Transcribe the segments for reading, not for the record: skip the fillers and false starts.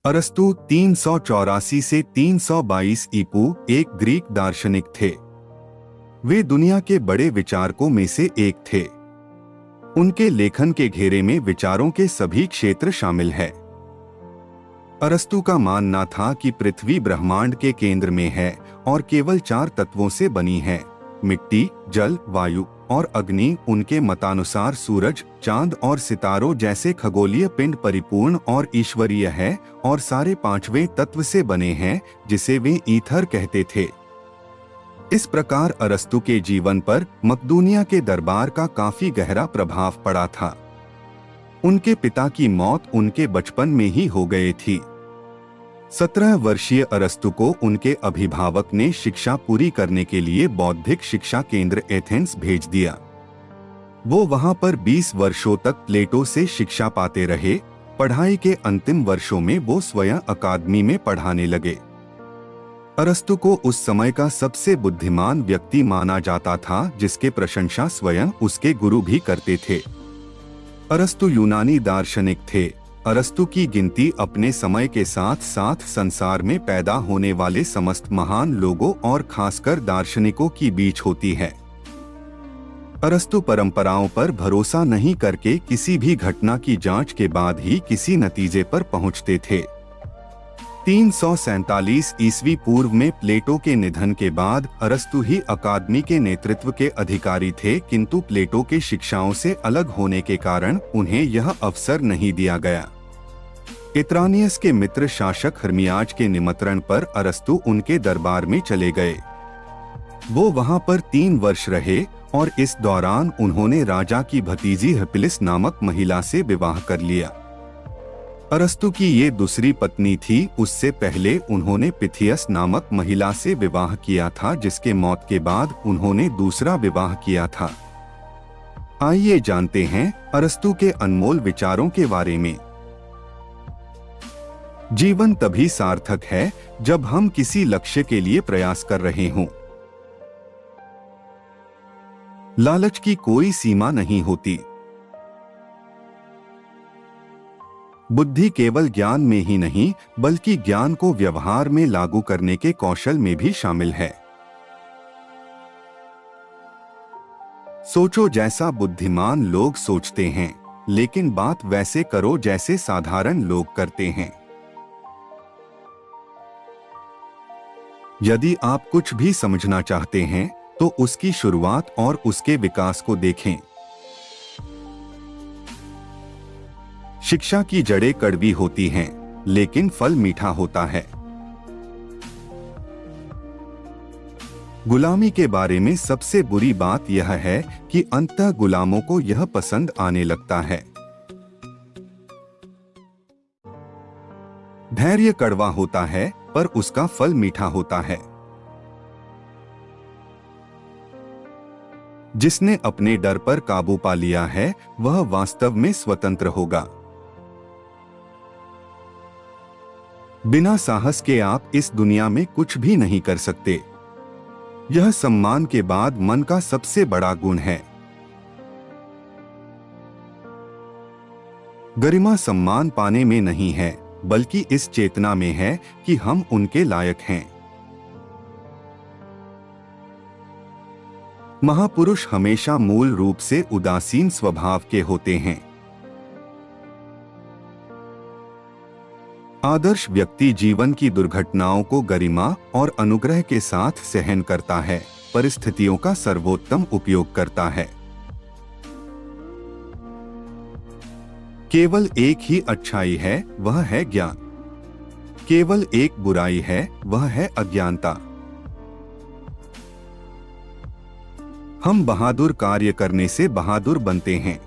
अरस्तु 384 से 322 ईपू एक ग्रीक दार्शनिक थे। वे दुनिया के बड़े विचारकों में से एक थे। उनके लेखन के घेरे में विचारों के सभी क्षेत्र शामिल है। अरस्तु का मानना था कि पृथ्वी ब्रह्मांड के केंद्र में है और केवल 4 तत्वों से बनी है, मिट्टी, जल, वायु और अग्नि। उनके मतानुसार सूरज, चांद और सितारों जैसे खगोलीय पिंड परिपूर्ण और ईश्वरीय है और सारे 5वें तत्व से बने हैं, जिसे वे ईथर कहते थे। इस प्रकार अरस्तु के जीवन पर मकदूनिया के दरबार का काफी गहरा प्रभाव पड़ा था। उनके पिता की मौत उनके बचपन में ही हो गई थी। 17 वर्षीय अरस्तु को उनके अभिभावक ने शिक्षा पूरी करने के लिए बौद्धिक शिक्षा केंद्र एथेंस भेज दिया। वो वहां पर 20 वर्षों तक प्लेटो से शिक्षा पाते रहे। पढ़ाई के अंतिम वर्षों में वो स्वयं अकादमी में पढ़ाने लगे। अरस्तु को उस समय का सबसे बुद्धिमान व्यक्ति माना जाता था, जिसके प्रशंसा स्वयं उसके गुरु भी करते थे। अरस्तु यूनानी दार्शनिक थे। अरस्तु की गिनती अपने समय के साथ साथ संसार में पैदा होने वाले समस्त महान लोगों और खासकर दार्शनिकों की बीच होती है। अरस्तु परंपराओं पर भरोसा नहीं करके किसी भी घटना की जांच के बाद ही किसी नतीजे पर पहुंचते थे। 347 ईस्वी पूर्व में प्लेटो के निधन के बाद अरस्तु ही अकादमी के नेतृत्व के अधिकारी थे, किंतु प्लेटो के शिक्षाओं से अलग होने के कारण उन्हें यह अवसर नहीं दिया गया। इत्रानियस के मित्र शासक हर्मियाज के निमंत्रण पर अरस्तु उनके दरबार में चले गए। वो वहां पर 3 वर्ष रहे और इस दौरान उन्होंने राजा की भतीजी हिप्पिलिस नामक महिला से विवाह कर लिया। अरस्तु की ये दूसरी पत्नी थी। उससे पहले उन्होंने पिथियस नामक महिला से विवाह किया था, जिसके मौत के बाद उन्होंने दूसरा विवाह किया था। आइए जानते हैं अरस्तु के अनमोल विचारों के बारे में। जीवन तभी सार्थक है जब हम किसी लक्ष्य के लिए प्रयास कर रहे हों। लालच की कोई सीमा नहीं होती। बुद्धि केवल ज्ञान में ही नहीं, बल्कि ज्ञान को व्यवहार में लागू करने के कौशल में भी शामिल है। सोचो जैसा बुद्धिमान लोग सोचते हैं, लेकिन बात वैसे करो जैसे साधारण लोग करते हैं। यदि आप कुछ भी समझना चाहते हैं, तो उसकी शुरुआत और उसके विकास को देखें। शिक्षा की जड़ें कड़वी होती हैं, लेकिन फल मीठा होता है। गुलामी के बारे में सबसे बुरी बात यह है कि अंततः गुलामों को यह पसंद आने लगता है। धैर्य कड़वा होता है, पर उसका फल मीठा होता है। जिसने अपने डर पर काबू पा लिया है, वह वास्तव में स्वतंत्र होगा। बिना साहस के आप इस दुनिया में कुछ भी नहीं कर सकते। यह सम्मान के बाद मन का सबसे बड़ा गुण है। गरिमा सम्मान पाने में नहीं है, बल्कि इस चेतना में है कि हम उनके लायक हैं। महापुरुष हमेशा मूल रूप से उदासीन स्वभाव के होते हैं। आदर्श व्यक्ति जीवन की दुर्घटनाओं को गरिमा और अनुग्रह के साथ सहन करता है, परिस्थितियों का सर्वोत्तम उपयोग करता है। केवल एक ही अच्छाई है, वह है ज्ञान। केवल एक बुराई है, वह है अज्ञानता। हम बहादुर कार्य करने से बहादुर बनते हैं।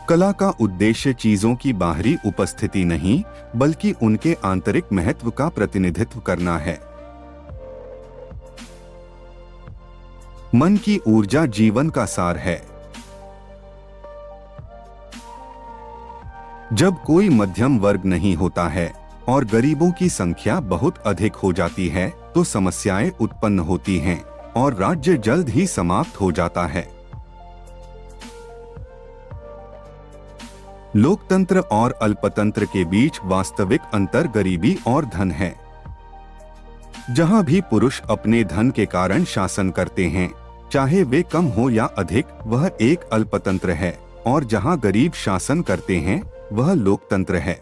कला का उद्देश्य चीजों की बाहरी उपस्थिति नहीं, बल्कि उनके आंतरिक महत्व का प्रतिनिधित्व करना है। मन की ऊर्जा जीवन का सार है। जब कोई मध्यम वर्ग नहीं होता है और गरीबों की संख्या बहुत अधिक हो जाती है, तो समस्याएं उत्पन्न होती हैं और राज्य जल्द ही समाप्त हो जाता है। लोकतंत्र और अल्पतंत्र के बीच वास्तविक अंतर गरीबी और धन है। जहां भी पुरुष अपने धन के कारण शासन करते हैं, चाहे वे कम हो या अधिक, वह एक अल्पतंत्र है, और जहां गरीब शासन करते हैं, वह लोकतंत्र है।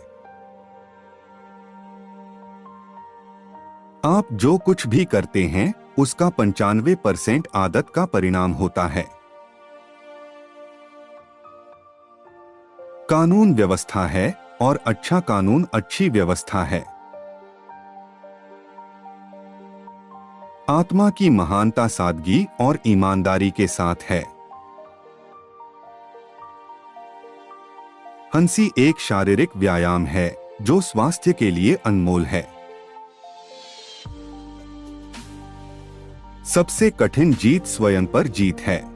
आप जो कुछ भी करते हैं, उसका 95% आदत का परिणाम होता है। कानून व्यवस्था है, और अच्छा कानून अच्छी व्यवस्था है। आत्मा की महानता सादगी और ईमानदारी के साथ है। हंसी एक शारीरिक व्यायाम है जो स्वास्थ्य के लिए अनमोल है। सबसे कठिन जीत स्वयं पर जीत है।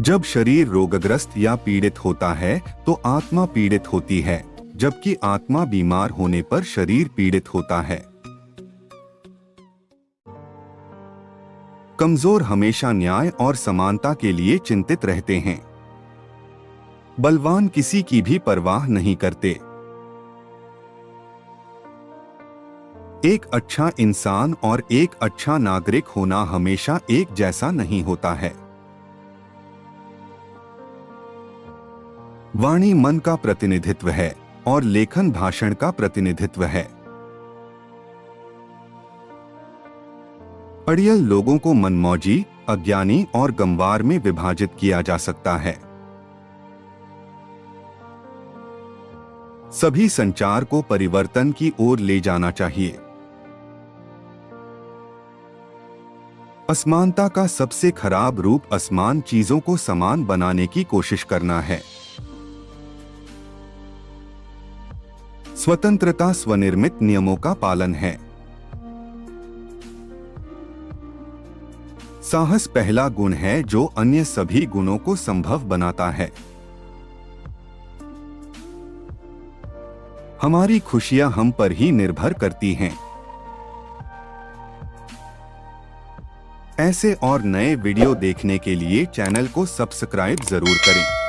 जब शरीर रोगग्रस्त या पीड़ित होता है तो आत्मा पीड़ित होती है, जबकि आत्मा बीमार होने पर शरीर पीड़ित होता है। कमजोर हमेशा न्याय और समानता के लिए चिंतित रहते हैं। बलवान किसी की भी परवाह नहीं करते। एक अच्छा इंसान और एक अच्छा नागरिक होना हमेशा एक जैसा नहीं होता है। वाणी मन का प्रतिनिधित्व है और लेखन भाषण का प्रतिनिधित्व है। अड़ियल लोगों को मनमौजी, अज्ञानी और गंवार में विभाजित किया जा सकता है। सभी संचार को परिवर्तन की ओर ले जाना चाहिए। असमानता का सबसे खराब रूप असमान चीजों को समान बनाने की कोशिश करना है। स्वतंत्रता स्वनिर्मित नियमों का पालन है। साहस पहला गुण है जो अन्य सभी गुणों को संभव बनाता है। हमारी खुशियां हम पर ही निर्भर करती हैं। ऐसे और नए वीडियो देखने के लिए चैनल को सब्सक्राइब जरूर करें।